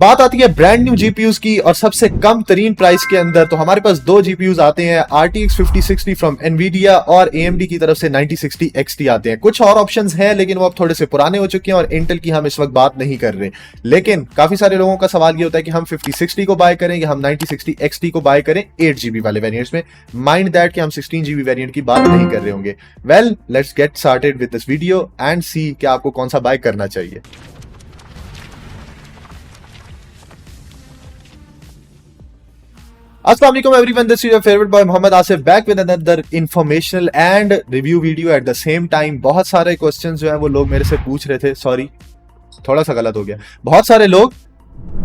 बात आती है ब्रांड न्यू जीपीयूज की और सबसे कम तरीन प्राइस के अंदर, तो हमारे पास दो जीपीयूज आते हैं, RTX 5060 फ्रॉम एनवीडिया और AMD की तरफ से 9060 XT आते हैं। कुछ और ऑप्शंस हैं लेकिन वो अब थोड़े से पुराने हो चुके हैं और इंटेल की हम इस वक्त बात नहीं कर रहे। लेकिन काफी सारे लोगों का सवाल ये होता है कि हम 5060 को बाय करें या हम 9060 XT को बाय करें 8GB वाले वेरिएंट्स में। माइंड दैट कि हम 16GB वेरिएंट की बात नहीं कर रहे होंगे। Well, let's get started with this video and see कि आपको कौन सा बाय करना चाहिए। Assalamu alaikum everyone, this is your favorite boy Mohammed Asif back with another informational and review video at the same time। बहुत सारे questions जो हैं वो लोग मेरे से पूछ रहे थे, सॉरी थोड़ा सा गलत हो गया, बहुत सारे लोग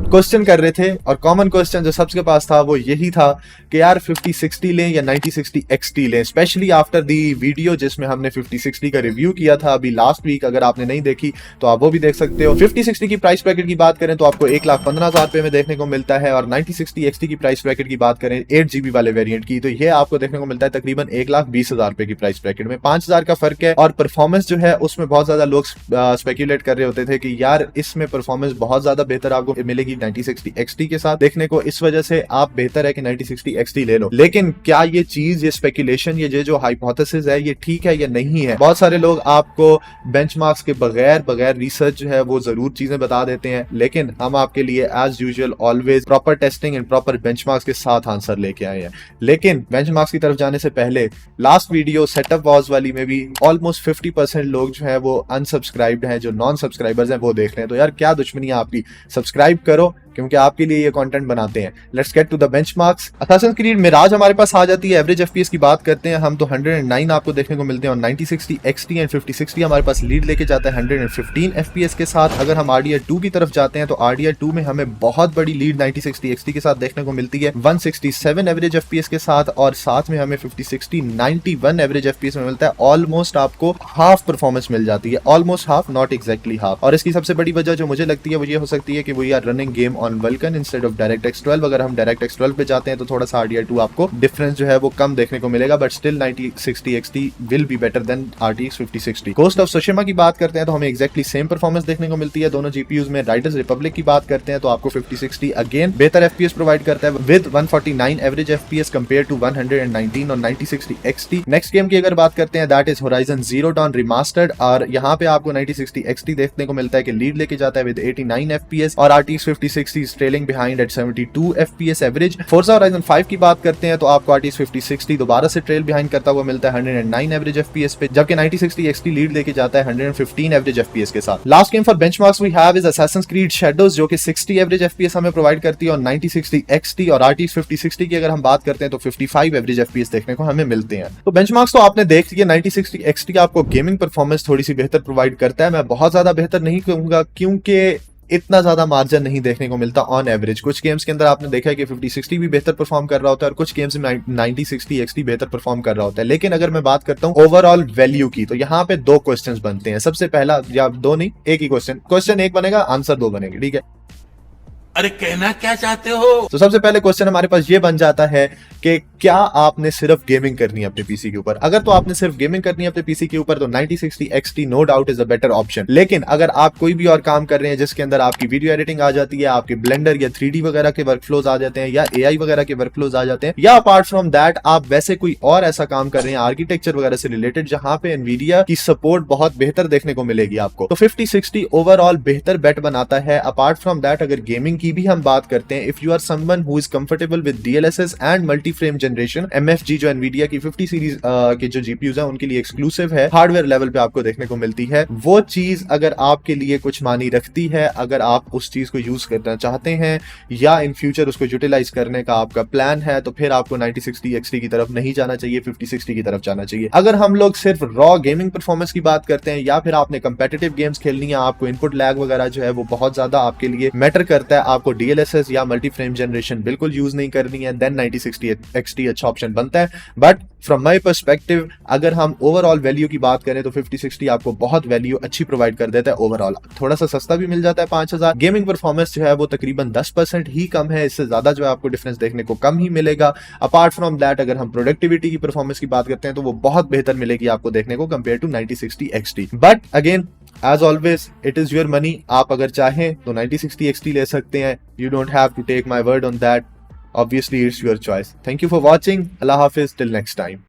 क्वेश्चन कर रहे थे और कॉमन क्वेश्चन जो सबके पास था वो यही था कि यार 5060 लें या 9060 XT लें, स्पेशली आफ्टर दी वीडियो जिसमें हमने 5060 का रिव्यू किया था अभी लास्ट वीक। अगर आपने नहीं देखी तो आप वो भी देख सकते हो। 5060 की प्राइस ब्रैकेट की बात करें तो आपको 1,15,000 रुपए में देखने को मिलता है और 9060 XT की प्राइस ब्रैकेट की बात करें 8GB वाले वेरिएंट की तो ये आपको देखने को मिलता है तकरीबन 1,20,000 रुपए की प्राइस ब्रैकेट में। 5,000 का फर्क है और परफॉर्मेंस जो है उसमें बहुत ज्यादा लोग स्पेक्यूलेट कर रहे होते थे कि यार इसमें परफॉर्मेंस बहुत ज्यादा बेहतर आपको मिलेगी 9060 XT के साथ देखने को, इस वजह से आप बेहतर है कि 9060 XT ले लो। लेकिन क्या ये चीज, ये स्पेकुलेशन, ये जो हाइपोथेसिस है, ये ठीक है या नहीं है? बहुत सारे लोग आपको बेंचमार्क्स के बगैर रिसर्च जो है वो जरूर चीजें बता देते हैं, लेकिन हम आपके लिए as usual always proper testing and proper benchmarks के साथ आंसर लेके आए हैं। लेकिन बेंचमार्क्स की तरफ जाने से पहले लास्ट वीडियो सेटअप वॉर्स वाली में भी ऑलमोस्ट 50% लोग जो है वो अनसब्सक्राइब्ड हैं, जो नॉन सब्सक्राइबर्स हैं वो देख रहे हैं। तो यार क्या दुश्मनी है आपकी, सब्सक्राइब करो क्योंकि आपके लिए ये कंटेंट बनाते हैं। Let's get to the benchmarks. Assassin's Creed Mirage हमारे पास आ जाती है। एवरेज FPS की बात करते हैं हम तो 109 आपको देखने को मिलते हैं और 9060 XT एंड 5060 हमारे पास लीड लेके जाता है 115 FPS के साथ। अगर हम RDR2 की तरफ जाते हैं तो RDR2 में हमें बहुत बड़ी लीड 9060 XT के साथ देखने को मिलती है 167 एवरेज FPS के साथ और साथ में हमें 5060 91 एवरेज FPS में मिलता है। ऑलमोस्ट आपको हाफ परफॉर्मेंस मिल जाती है, almost half, not exactly half. और इसकी सबसे बड़ी वजह जो मुझे लगती है वो ये हो सकती है कि we are running game on Vulkan instead of DirectX 12। अगर हम DirectX 12 पे जाते हैं तो थोड़ा सा RDR2 आपको डिफरेंस जो है वो कम देखने को मिलेगा, but still 9060 XT will be better than RTX 5060। Ghost of Tsushima की बात करते हैं तो हमें एक्जैक्टली सेम परफॉर्मेंस देखने को मिलती है दोनों जीपीयूज में। Riders Republic की बात करते हैं तो आपको 5060 अगेन बेहतर FPS प्रोवाइड करता है with 149 average FPS compare to 119 और 9060 XT। नेक्स्ट गेम की अगर बात करते हैं that is Horizon Zero Dawn Remastered और यहाँ पे आपको 9060 XT देखने को मिलता है कि लीड लेके जाता है विद 89 FPS और RTX 5060 trailing behind at 72 FPS average. Forza Horizon 5 की बात करते हैं तो आपको RTX 5060 दोबारा से ट्रेल बिहाइंड करता हुआ मिलता है 109 एवरेज FPS पे, जबकि 9060 XT लीड लेके जाता है 115 एवरेज FPS के साथ। Last game for benchmarks we have is Assassin's Creed Shadows जो कि 60 एवरेज FPS हमें प्रोवाइड करती है और 9060 XT और RTX 5060 की अगर हम बात करते हैं तो 55 एवरेज FPS देखने को हमें मिलते हैं। तो बेंचमार्क्स तो आपने देख लिया। 9060 XT आपको गेमिंग परफॉर्मेंस थोड़ी सी बेहतर प्रोवाइड करता है। मैं बहुत ज्यादा बेहतर नहीं कहूंगा क्योंकि इतना ज्यादा मार्जिन नहीं देखने को मिलता ऑन एवरेज। कुछ गेम्स के अंदर आपने देखा है कि 5060 भी बेहतर परफॉर्म कर रहा होता है और कुछ गेम्स में 9060 XT बेहतर परफॉर्म कर रहा होता है। लेकिन अगर मैं बात करता हूं ओवरऑल वैल्यू की तो यहाँ पे दो क्वेश्चंस बनते हैं। सबसे पहला, या दो नहीं, एक ही क्वेश्चन एक बनेगा, आंसर दो बनेंगे, ठीक है? अरे कहना क्या चाहते हो? तो सबसे पहले क्वेश्चन हमारे पास ये बन जाता है कि क्या आपने सिर्फ गेमिंग करनी है अपने पीसी के ऊपर? अगर तो आपने सिर्फ गेमिंग करनी है अपने पीसी के ऊपर तो 9060 XT no doubt is a better option. लेकिन अगर आप कोई भी और काम कर रहे हैं जिसके अंदर आपकी वीडियो एडिटिंग आ जाती है, आपके ब्लेंडर या 3D वगैरह के वर्कफ्लोज आ जाते हैं या AI वगैरह के वर्कफ्लोज आ जाते हैं, या अपार्ट फ्रॉम दैट आप वैसे कोई और ऐसा काम कर रहे हैं आर्किटेक्चर वगैरह से रिलेटेड जहां पे एनवीडिया की सपोर्ट बहुत बेहतर देखने को मिलेगी आपको, तो 5060 ओवरऑल बेहतर बेट बनाता है। अपार्ट फ्रॉम दैट अगर गेमिंग की भी हम बात करते हैं, if you are someone who is comfortable with DLSS and multi frame generation, MFG जो एनवीडिया की 50 सीरीज के जो जीपीयूज है उनके लिए एक्सक्लूसिव है, हार्डवेयर लेवल पे आपको देखने को मिलती है, वो चीज अगर आपके लिए कुछ मानी रखती है, अगर आप उस चीज को यूज करना चाहते हैं या इन फ्यूचर उसको यूटिलाइज करने का आपका प्लान है, तो फिर आपको 9060 XT की तरफ नहीं जाना चाहिए, 5060 की तरफ जाना चाहिए। अगर हम लोग सिर्फ रॉ गेमिंग परफॉर्मेंस की बात करते हैं या फिर आपने कंपेटिटिव गेम्स खेलनी है, आपको इनपुट लैग वगैरह जो है वो बहुत ज्यादा आपके लिए मैटर करता है, आपको DLSS या मल्टी फ्रेम जनरेशन बिल्कुल यूज नहीं करनी है, देन 9060 XT अच्छा ऑप्शन बनता है। बट फ्रॉम माय पर्सपेक्टिव अगर हम ओवरऑल वैल्यू की बात करें तो 5060 आपको बहुत वैल्यू अच्छी प्रोवाइड कर देता है। ओवरऑल थोड़ा सा सस्ता भी मिल जाता है 5000। गेमिंग परफॉर्मेंस जो है वो तकरीबन 10% ही कम है, इससे ज्यादा जो है आपको डिफरेंस देखने को कम ही मिलेगा। अपार्ट फ्रॉम दैट अगर हम प्रोडक्टिविटी की परफॉर्मेंस की बात करते हैं तो वो बहुत बेहतर मिलेगी आपको देखने को compare to 9060 XT। But again as always it is your money, आप अगर चाहें तो 9060 XT ले सकते हैं, you don't have to take my word on that, obviously it's your choice. Thank you for watching, अल्लाह हाफिज, टिल नेक्स्ट टाइम।